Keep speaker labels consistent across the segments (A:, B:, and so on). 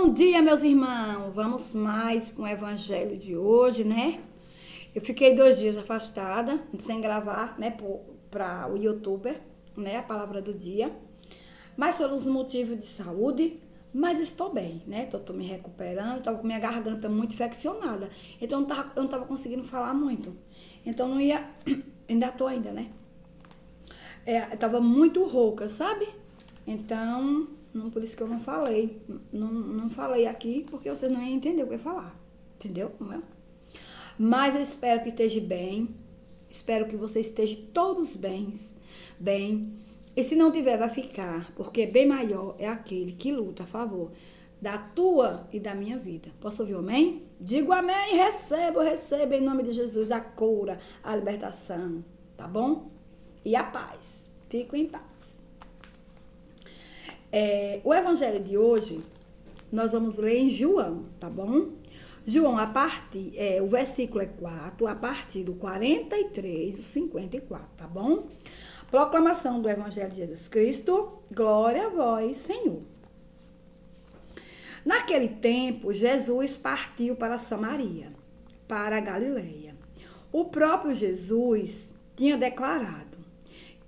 A: Bom dia, meus irmãos. Vamos mais com o evangelho de hoje, né? Eu fiquei 2 dias afastada, sem gravar, né, para o YouTuber, né, a palavra do dia. Mas foram os motivos de saúde, mas estou bem, né? Tô me recuperando, tava com minha garganta muito infeccionada. Então eu não tava conseguindo falar muito. Então não ia, ainda tô ainda, né? Eu tava muito rouca, sabe? Então, por isso que eu não falei. Não falei aqui, porque vocês não iam entender o que eu ia falar. Entendeu? Mas eu espero que esteja bem. Espero que vocês estejam todos bem. E se não tiver, vai ficar. Porque bem maior é aquele que luta a favor da tua e da minha vida. Posso ouvir um amém? Digo amém, recebo em nome de Jesus a cura, a libertação. Tá bom? E a paz. Fico em paz. O evangelho de hoje, nós vamos ler em João, tá bom? João, o versículo é 4, a partir do 43, o 54, tá bom? Proclamação do evangelho de Jesus Cristo, glória a vós, Senhor. Naquele tempo, Jesus partiu para Samaria, para a Galileia. O próprio Jesus tinha declarado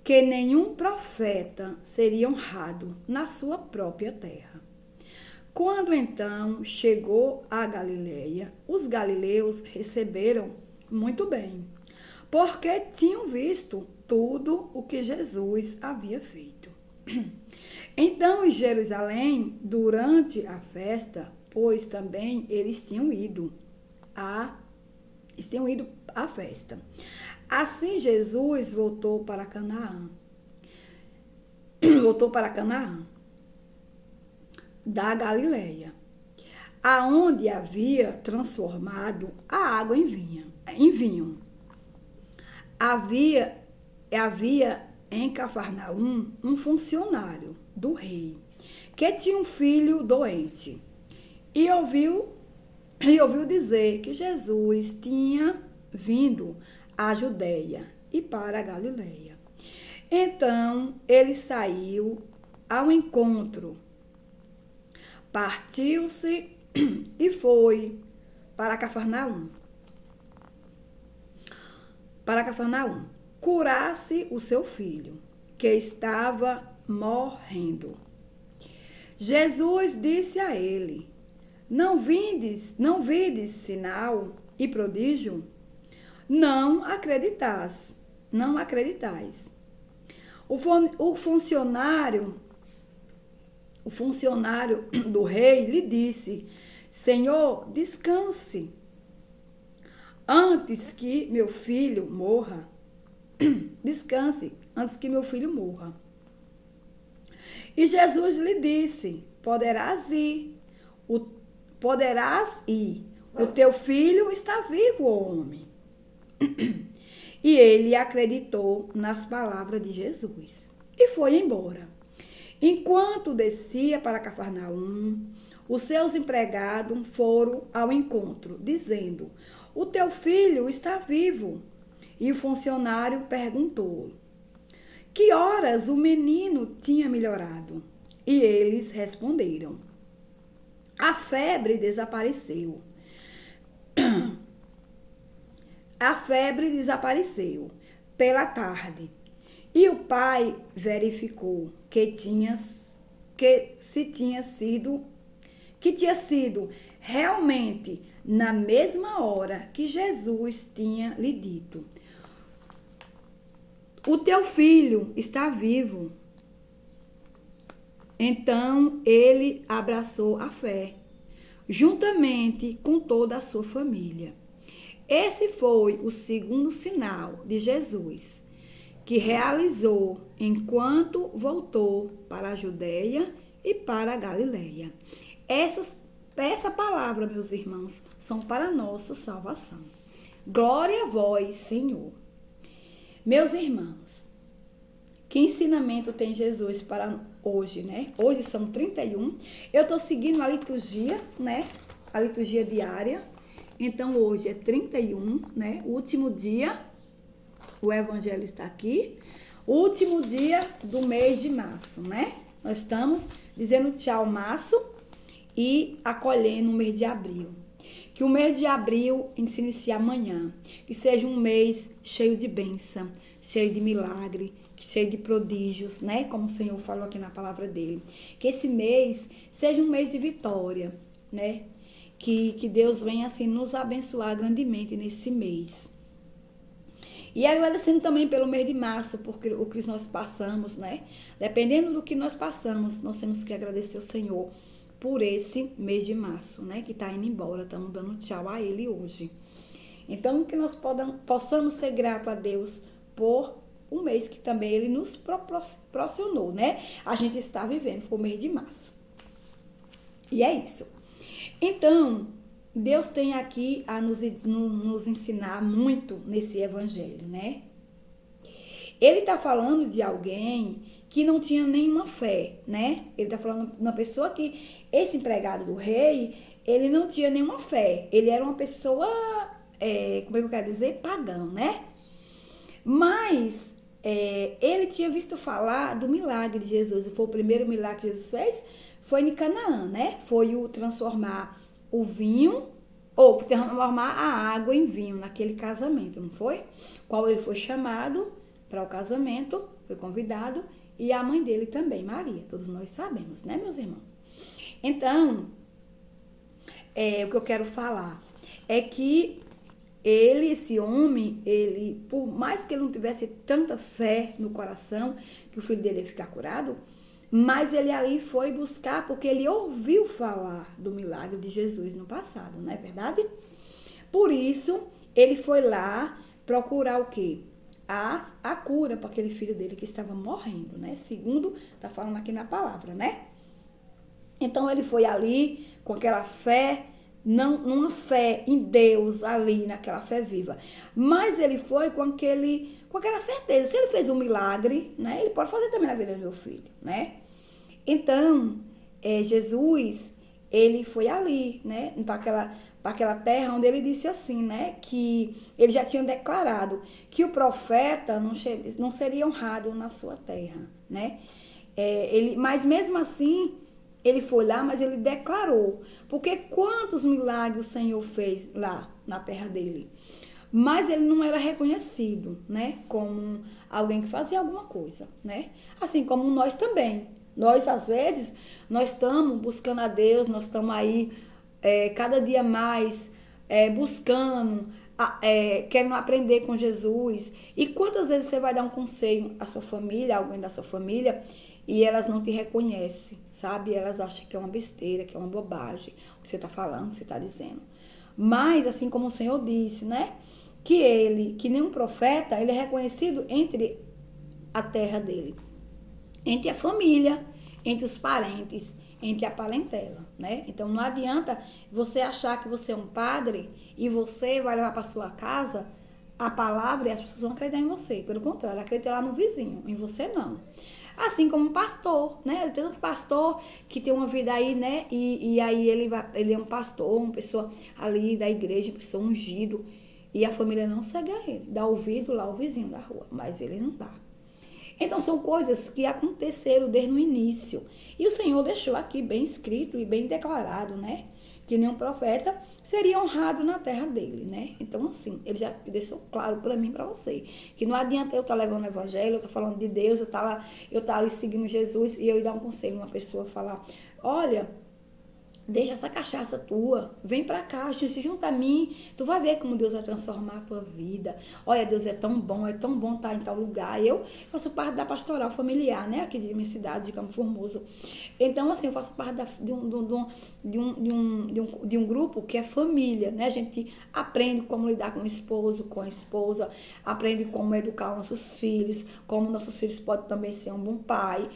A: que nenhum profeta seria honrado na sua própria terra. Quando então chegou a Galileia, os galileus receberam muito bem, porque tinham visto tudo o que Jesus havia feito. Então, em Jerusalém, durante a festa, pois também eles tinham ido à festa. Assim Jesus voltou para Canaã. Da Galileia, aonde havia transformado a água em vinho. Havia em Cafarnaum um funcionário do rei que tinha um filho doente e ouviu dizer que Jesus tinha vindo à Judeia e para a Galileia. Então ele saiu ao encontro, partiu-se e foi para Cafarnaum. Curasse o seu filho, que estava morrendo. Jesus disse a ele: Não vides sinal e prodígio? Não acreditais. O funcionário do rei lhe disse: Senhor, descanse antes que meu filho morra. E Jesus lhe disse: Poderás ir. O teu filho está vivo, homem. E ele acreditou nas palavras de Jesus e foi embora. Enquanto descia para Cafarnaum, os seus empregados foram ao encontro, dizendo: O teu filho está vivo. E o funcionário perguntou: Que horas o menino tinha melhorado? E eles responderam: A febre desapareceu. Pela tarde. E o pai verificou que tinha sido realmente na mesma hora que Jesus tinha lhe dito: O teu filho está vivo. Então ele abraçou a fé, juntamente com toda a sua família. Esse foi o segundo sinal de Jesus, que realizou enquanto voltou para a Judeia e para a Galileia. Essa palavra, meus irmãos, são para a nossa salvação. Glória a vós, Senhor. Meus irmãos, que ensinamento tem Jesus para hoje, né? Hoje são 31. Eu estou seguindo a liturgia, né? A liturgia diária. Então, hoje é 31, né? O último dia, o evangelho está aqui. O último dia do mês de março, né? Nós estamos dizendo tchau, março. e acolhendo o mês de abril. Que o mês de abril se inicie amanhã. Que seja um mês cheio de bênção, cheio de milagre, cheio de prodígios, né? Como o Senhor falou aqui na palavra dele. Que esse mês seja um mês de vitória, né? Que Deus venha assim nos abençoar grandemente nesse mês. E agradecendo também pelo mês de março, porque o que nós passamos, né? Dependendo do que nós passamos, nós temos que agradecer ao Senhor por esse mês de março, né? Que está indo embora, estamos dando tchau a ele hoje. Então, que nós possamos ser gratos a Deus por um mês que também ele nos proporcionou, né? A gente está vivendo, foi o mês de março. E é isso. Então, Deus tem aqui a nos ensinar muito nesse evangelho, né? Ele está falando de alguém que não tinha nenhuma fé, né? Ele está falando de uma pessoa que, esse empregado do rei, ele não tinha nenhuma fé. Ele era uma pessoa, como é que eu quero dizer? Pagão, né? Mas ele tinha visto falar do milagre de Jesus. Foi o primeiro milagre que Jesus fez, foi em Canaã, né? Foi o transformar o vinho, ou transformar a água em vinho naquele casamento, não foi? Qual ele foi chamado para o casamento, foi convidado, e a mãe dele também, Maria, todos nós sabemos, né, meus irmãos? Então, o que eu quero falar é que esse homem, por mais que ele não tivesse tanta fé no coração que o filho dele ia ficar curado, mas ele ali foi buscar porque ele ouviu falar do milagre de Jesus no passado, não é verdade? Por isso, ele foi lá procurar o quê? A cura para aquele filho dele que estava morrendo, né? Segundo, está falando aqui na palavra, né? Então, ele foi ali com aquela fé, não uma fé em Deus ali, naquela fé viva. Mas ele foi com aquela certeza. Se ele fez um milagre, né? Ele pode fazer também na vida do meu filho, né? Então, Jesus, ele foi ali, né? Para aquela terra onde ele disse assim, né? Que ele já tinha declarado que o profeta não seria honrado na sua terra, né? Mas mesmo assim, ele foi lá, mas ele declarou. Porque quantos milagres o Senhor fez lá na terra dele? Mas ele não era reconhecido, né? Como alguém que fazia alguma coisa, né? Assim como nós também. Nós, às vezes, nós estamos buscando a Deus, nós estamos aí cada dia mais buscando, querendo aprender com Jesus. E quantas vezes você vai dar um conselho à sua família, a alguém da sua família, e elas não te reconhecem, sabe? Elas acham que é uma besteira, que é uma bobagem, o que você está falando, o que você está dizendo. Mas, assim como o Senhor disse, né? Que nenhum profeta, ele é reconhecido entre a terra dele, entre a família, entre os parentes, entre a parentela, né? Então não adianta você achar que você é um padre e você vai levar para sua casa a palavra e as pessoas vão acreditar em você. Pelo contrário, acreditar lá no vizinho, em você não. Assim como um pastor, né? Tem um pastor que tem uma vida aí, né? E aí ele é um pastor, uma pessoa ali da igreja, uma pessoa ungido, e a família não segue a ele, dá ouvido lá ao vizinho da rua, mas ele não dá. Então, são coisas que aconteceram desde o início. E o Senhor deixou aqui bem escrito e bem declarado, né? Que nenhum profeta seria honrado na terra dele, né? Então, assim, ele já deixou claro para mim e para você. Que não adianta eu estar levando o evangelho, eu estar falando de Deus, eu estar ali seguindo Jesus e eu ir dar um conselho a uma pessoa, falar, olha, deixa essa cachaça tua, vem pra cá, se junta a mim, tu vai ver como Deus vai transformar a tua vida. Olha, Deus é tão bom estar em tal lugar. Eu faço parte da pastoral familiar, né, aqui de minha cidade, de Campo Formoso. Então, assim, eu faço parte de um grupo que é família, né? A gente aprende como lidar com o esposo, com a esposa, aprende como educar nossos filhos, como nossos filhos podem também ser um bom pai,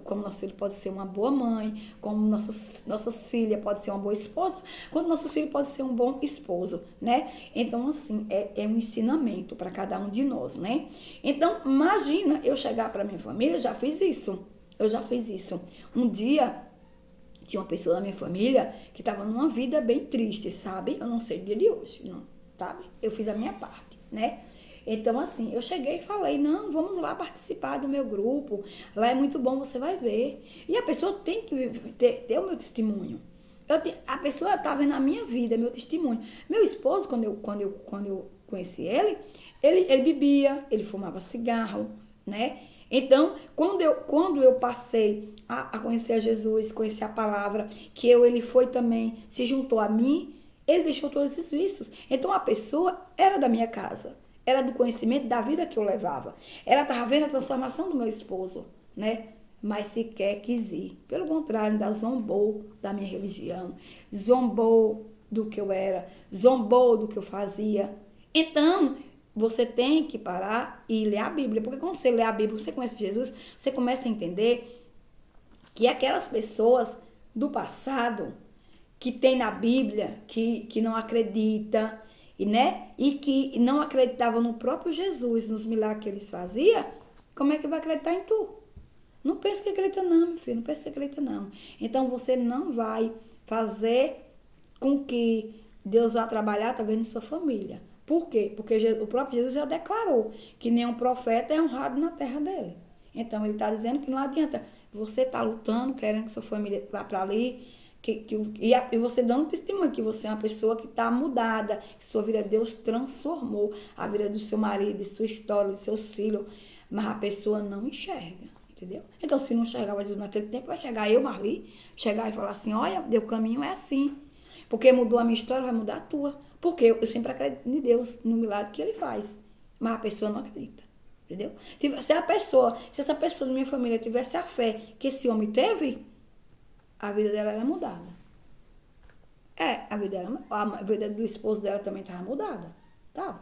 A: como nosso filho pode ser uma boa mãe, como nossas filhas pode ser uma boa esposa, quando nosso filho pode ser um bom esposo, né? Então, assim, é um ensinamento para cada um de nós, né? Então, imagina eu chegar para minha família, eu já fiz isso. Um dia, tinha uma pessoa da minha família que estava numa vida bem triste, sabe? Eu não sei o dia de hoje, não, sabe? Eu fiz a minha parte, né? Então, assim, eu cheguei e falei, não, vamos lá participar do meu grupo, lá é muito bom, você vai ver. E a pessoa tem que ter o meu testemunho, A pessoa está vendo a minha vida, meu testemunho. Meu esposo, quando eu conheci ele bebia, ele fumava cigarro, né? Então, quando eu passei a conhecer a Jesus, conhecer a palavra, ele foi também, se juntou a mim, ele deixou todos esses vícios. Então, a pessoa era da minha casa, era do conhecimento da vida que eu levava. Ela estava vendo a transformação do meu esposo, né? Mas sequer quis ir. Pelo contrário, ainda zombou da minha religião, zombou do que eu era, zombou do que eu fazia. Então, você tem que parar e ler a Bíblia. Porque quando você lê a Bíblia, você conhece Jesus, você começa a entender que aquelas pessoas do passado, que tem na Bíblia, que não acredita, e que não acreditavam no próprio Jesus, nos milagres que eles faziam, como é que vai acreditar em tu? Não pense que acredita não, meu filho, não pense que acredita não. Então, você não vai fazer com que Deus vá trabalhar, talvez, na sua família. Por quê? Porque o próprio Jesus já declarou que nenhum profeta é honrado na terra dele. Então, ele está dizendo que não adianta você estar lutando, querendo que sua família vá para ali, e você dando testemunho que você é uma pessoa que está mudada, que sua vida, Deus transformou a vida do seu marido, de sua história, de seus filhos, mas a pessoa não enxerga. Entendeu? Então, se não enxergava Jesus naquele tempo, vai chegar eu, Marli, chegar e falar assim, olha, o caminho é assim. Porque mudou a minha história, vai mudar a tua. Porque eu sempre acredito em Deus, no milagre que ele faz. Mas a pessoa não acredita. Entendeu? Se essa pessoa da minha família tivesse a fé que esse homem teve, a vida dela era mudada. A vida do esposo dela também estava mudada. Estava.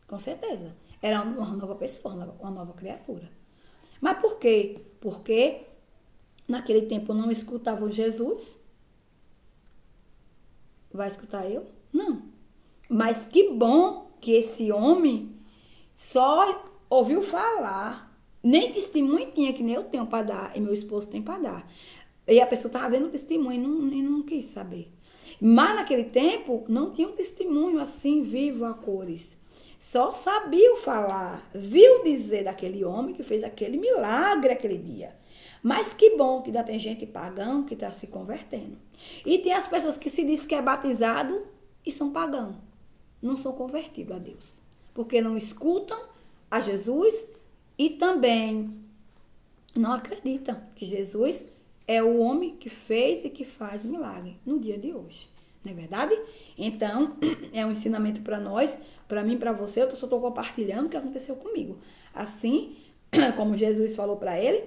A: Com certeza. Era uma nova pessoa, uma nova criatura. Mas por quê? Porque naquele tempo não escutavam Jesus. Vai escutar eu? Não. Mas que bom que esse homem só ouviu falar. Nem testemunho tinha, que nem eu tenho para dar, e meu esposo tem para dar. E a pessoa estava vendo o testemunho e não quis saber. Mas naquele tempo não tinha um testemunho assim vivo a cores. Só sabiam falar, viu dizer daquele homem que fez aquele milagre aquele dia. Mas que bom que ainda tem gente pagão que está se convertendo. E tem as pessoas que se diz que é batizado e são pagãos. Não são convertidos a Deus. Porque não escutam a Jesus e também não acreditam que Jesus é o homem que fez e que faz milagre no dia de hoje. Não é verdade? Então, é um ensinamento para nós, para mim, para você. Eu só estou compartilhando o que aconteceu comigo. Assim, como Jesus falou para ele,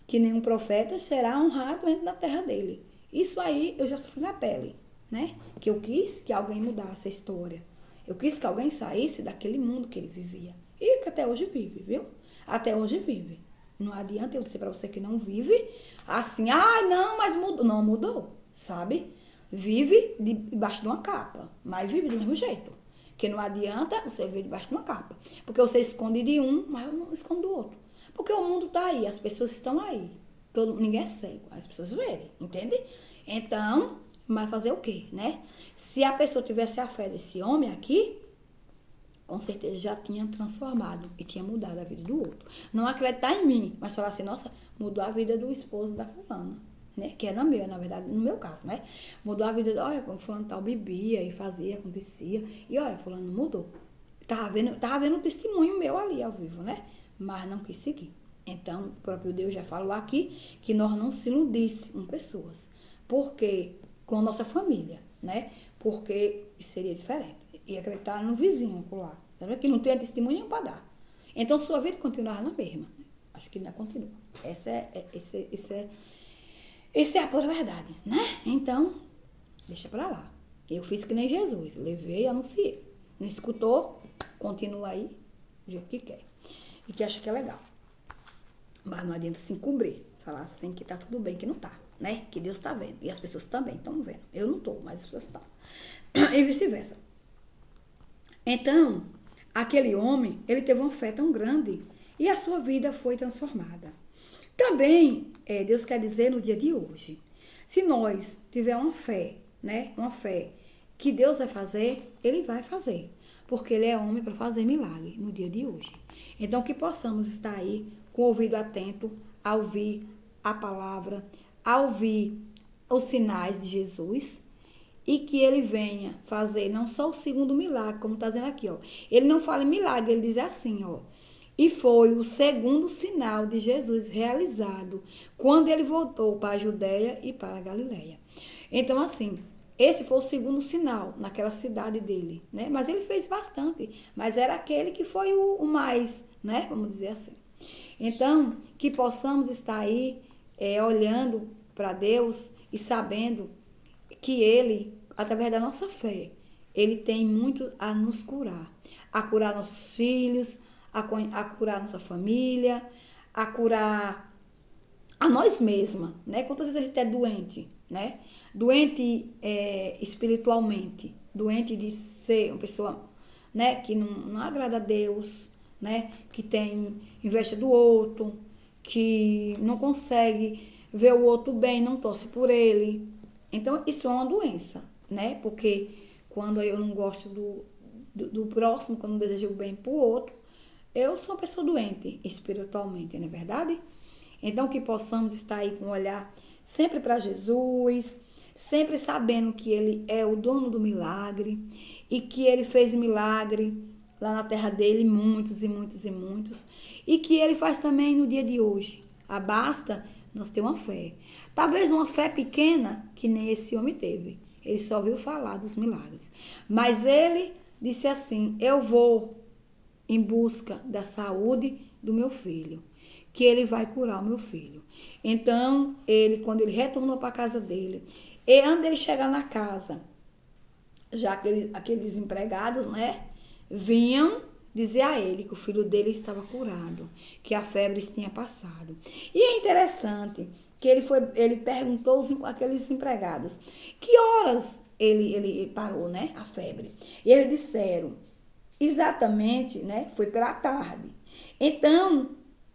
A: que nenhum profeta será honrado dentro da terra dele. Isso aí eu já sofri na pele, né? Que eu quis que alguém mudasse a história. Eu quis que alguém saísse daquele mundo que ele vivia. E que até hoje vive, viu? Até hoje vive. Não adianta eu dizer para você que não vive assim, não, mas mudou. Não mudou, sabe? Vive debaixo de uma capa, mas vive do mesmo jeito. Porque não adianta você viver debaixo de uma capa. Porque você esconde de um, mas eu não escondo do outro. Porque o mundo está aí, as pessoas estão aí. Ninguém é cego, as pessoas verem, entende? Então, mas fazer o quê, né? Se a pessoa tivesse a fé desse homem aqui, com certeza já tinha transformado e tinha mudado a vida do outro. Não acreditar em mim, mas falar assim, nossa, mudou a vida do esposo da fulana, né? Que é na verdade, no meu caso, né? Mudou a vida, olha, como fulano tal bebia e fazia, acontecia, e olha, fulano mudou. Tava vendo um testemunho meu ali ao vivo, né? Mas não quis seguir. Então, o próprio Deus já falou aqui que nós não se iludisse com pessoas. Porque, com a nossa família, né? Porque seria diferente. E acreditar no vizinho por lá. Tá vendo? Que não tem testemunho nenhum para dar. Então, sua vida continuava na mesma. Acho que ainda continua. Essa é a pura verdade, né? Então, deixa para lá. Eu fiz que nem Jesus. Levei e anunciei. Não escutou? Continua aí do jeito que quer. E que acha que é legal. Mas não adianta se encobrir. Falar assim que tá tudo bem, que não tá, né? Que Deus tá vendo. E as pessoas também estão vendo. Eu não tô, mas as pessoas estão. E vice-versa. Então, aquele homem, ele teve uma fé tão grande e a sua vida foi transformada. Também, Deus quer dizer no dia de hoje, se nós tiver uma fé, né? Uma fé que Deus vai fazer, ele vai fazer. Porque ele é homem para fazer milagre no dia de hoje. Então, que possamos estar aí com o ouvido atento a ouvir a palavra, a ouvir os sinais de Jesus e que ele venha fazer não só o segundo milagre, como está dizendo aqui, ó. Ele não fala em milagre, ele diz assim, ó. E foi o segundo sinal de Jesus realizado quando ele voltou para a Judéia e para a Galiléia. Então, assim, esse foi o segundo sinal naquela cidade dele, né? Mas ele fez bastante, mas era aquele que foi o mais, né? Vamos dizer assim. Então, que possamos estar aí olhando para Deus e sabendo que Ele, através da nossa fé, Ele tem muito a nos curar. A curar nossos filhos, a curar nossa família, a curar a nós mesmas, né? Quantas vezes a gente é doente, né? Doente espiritualmente, doente de ser uma pessoa, né? Que não agrada a Deus, né? Que tem inveja do outro, que não consegue ver o outro bem, não torce por ele. Então, isso é uma doença, né? Porque quando eu não gosto do próximo, quando eu não desejo o bem para o outro, eu sou uma pessoa doente espiritualmente, não é verdade? Então, que possamos estar aí com o olhar sempre para Jesus, sempre sabendo que Ele é o dono do milagre e que Ele fez milagre lá na terra dele, muitos e muitos e muitos, e que Ele faz também no dia de hoje. Basta nós ter uma fé. Talvez uma fé pequena que nem esse homem teve. Ele só ouviu falar dos milagres. Mas ele disse assim, eu vou em busca da saúde do meu filho, que ele vai curar o meu filho. Então, quando ele retornou para a casa dele, e antes dele chegar na casa, já aqueles empregados, né, vinham dizer a ele que o filho dele estava curado, que a febre tinha passado. E é interessante que ele perguntou àqueles empregados que horas ele parou, né, a febre. E eles disseram, exatamente, né, foi pela tarde. Então,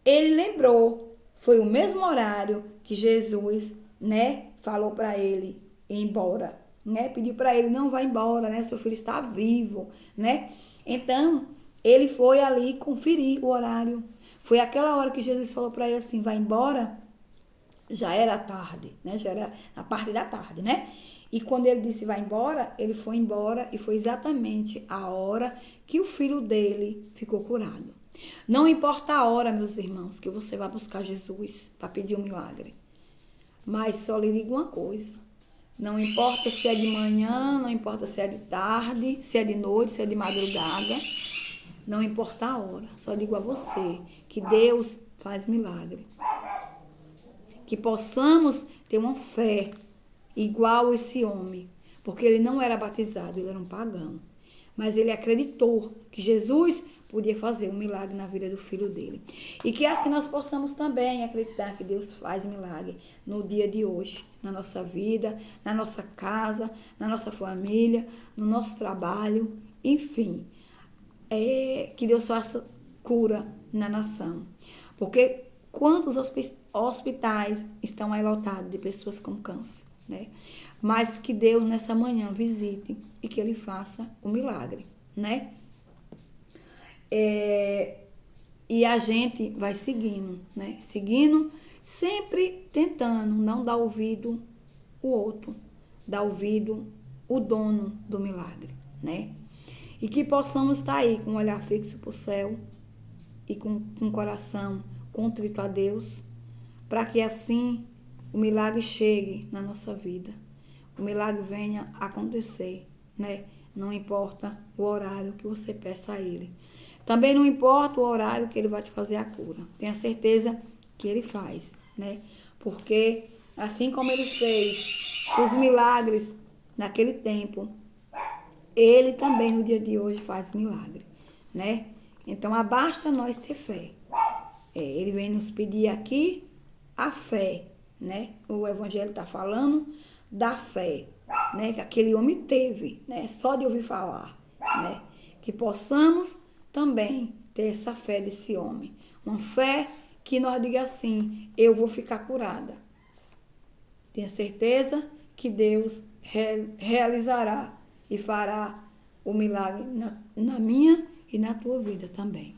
A: ele lembrou, foi o mesmo horário que Jesus, né, falou para ele ir embora, né, pediu para ele, não vá embora, né, seu filho está vivo, né. Então, ele foi ali conferir o horário. Foi aquela hora que Jesus falou para ele assim, vai embora, já era tarde, né, já era a parte da tarde, né. E quando ele disse vai embora, ele foi embora e foi exatamente a hora que o filho dele ficou curado. Não importa a hora, meus irmãos, que você vai buscar Jesus para pedir um milagre. Mas só lhe digo uma coisa. Não importa se é de manhã, não importa se é de tarde, se é de noite, se é de madrugada. Não importa a hora. Só digo a você que Deus faz milagre. Que possamos ter uma fé igual esse homem, porque ele não era batizado, ele era um pagão, mas ele acreditou que Jesus podia fazer um milagre na vida do filho dele, e que assim nós possamos também acreditar que Deus faz milagre no dia de hoje, na nossa vida, na nossa casa, na nossa família, no nosso trabalho, enfim, que Deus faça cura na nação, porque quantos hospitais estão aí lotados de pessoas com câncer, né? Mas que Deus nessa manhã visite e que Ele faça o milagre, né? E a gente vai seguindo, né? Seguindo, sempre tentando não dar ouvido o outro, dar ouvido o dono do milagre, né? E que possamos estar aí com o olhar fixo para o céu e com o coração contrito a Deus, para que assim o milagre chegue na nossa vida, o milagre venha acontecer, né? Não importa o horário que você peça a Ele. Também não importa o horário que Ele vai te fazer a cura. Tenha certeza que Ele faz, né? Porque assim como Ele fez os milagres naquele tempo, Ele também no dia de hoje faz milagre, né? Então, basta nós ter fé. Ele vem nos pedir aqui a fé, né? O Evangelho está falando da fé, né? Que aquele homem teve, né? Só de ouvir falar, né? Que possamos também ter essa fé desse homem. Uma fé que nós diga assim, eu vou ficar curada. Tenha certeza que Deus realizará e fará o milagre na minha e na tua vida também.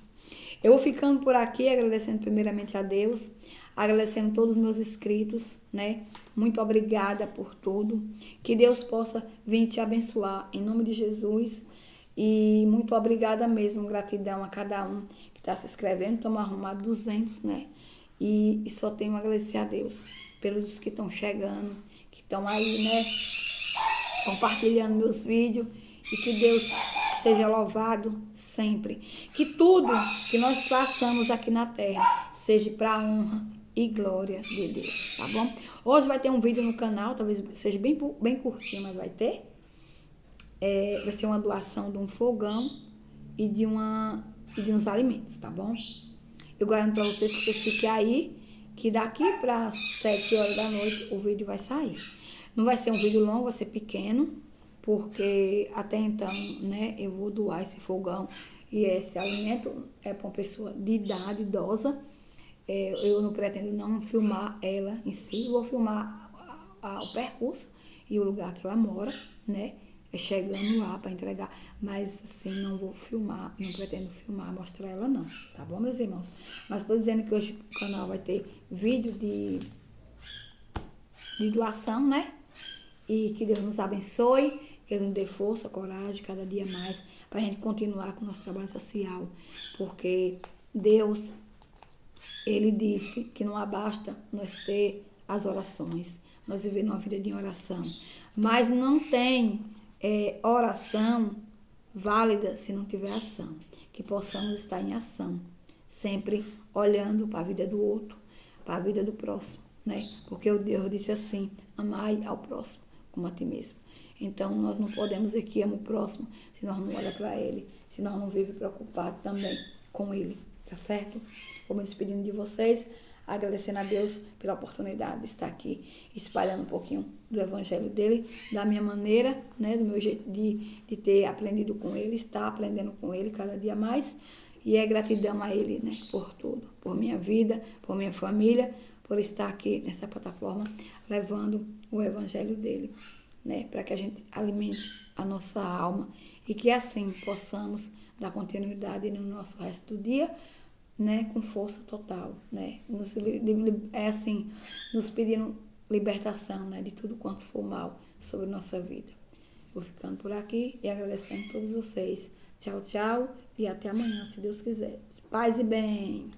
A: Eu vou ficando por aqui, agradecendo primeiramente a Deus, agradecendo todos os meus inscritos, né? Muito obrigada por tudo. Que Deus possa vir te abençoar em nome de Jesus. E muito obrigada mesmo, gratidão a cada um que está se inscrevendo. Estamos arrumando 200, né? E só tenho a agradecer a Deus pelos que estão chegando, que estão aí, né? Compartilhando meus vídeos. E que Deus seja louvado sempre. Que tudo que nós façamos aqui na terra seja para a honra e glória de Deus, tá bom? Hoje vai ter um vídeo no canal, talvez seja bem curtinho, mas vai ter. Vai ser uma doação de um fogão e de uns alimentos, tá bom? Eu garanto para vocês que vocês fiquem aí, que daqui para 7 horas da noite o vídeo vai sair. Não vai ser um vídeo longo, vai ser pequeno, porque até então, né, eu vou doar esse fogão e esse alimento é para uma pessoa de idade idosa. Eu não pretendo não filmar ela em si, vou filmar o percurso e o lugar que ela mora, né? Chegando lá para entregar, mas assim, não vou filmar, não pretendo filmar, mostrar ela não, tá bom, meus irmãos? Mas estou dizendo que hoje o canal vai ter vídeo de doação, né? E que Deus nos abençoe, que Ele nos dê força, coragem, cada dia mais, para a gente continuar com o nosso trabalho social, porque Deus, Ele disse que não basta nós ter as orações, nós vivemos uma vida de oração, mas não tem oração válida se não tiver ação. Que possamos estar em ação, sempre olhando para a vida do outro, para a vida do próximo, né? Porque o Deus disse assim: amai ao próximo como a ti mesmo. Então nós não podemos dizer que ama o próximo se nós não olhamos para ele, se nós não vivemos preocupados também com ele, tá certo? Vou me despedindo de vocês, agradecendo a Deus pela oportunidade de estar aqui espalhando um pouquinho do evangelho dele, da minha maneira, né, do meu jeito de ter aprendido com ele, estar aprendendo com ele cada dia mais. E é gratidão a ele, né, por tudo, por minha vida, por minha família, por estar aqui nessa plataforma levando o evangelho dele, né, para que a gente alimente a nossa alma e que assim possamos dar continuidade no nosso resto do dia, né, com força total, né, nos pedindo libertação, né, de tudo quanto for mal sobre nossa vida. Vou ficando por aqui e agradecendo a todos vocês. Tchau, tchau e até amanhã, se Deus quiser. Paz e bem.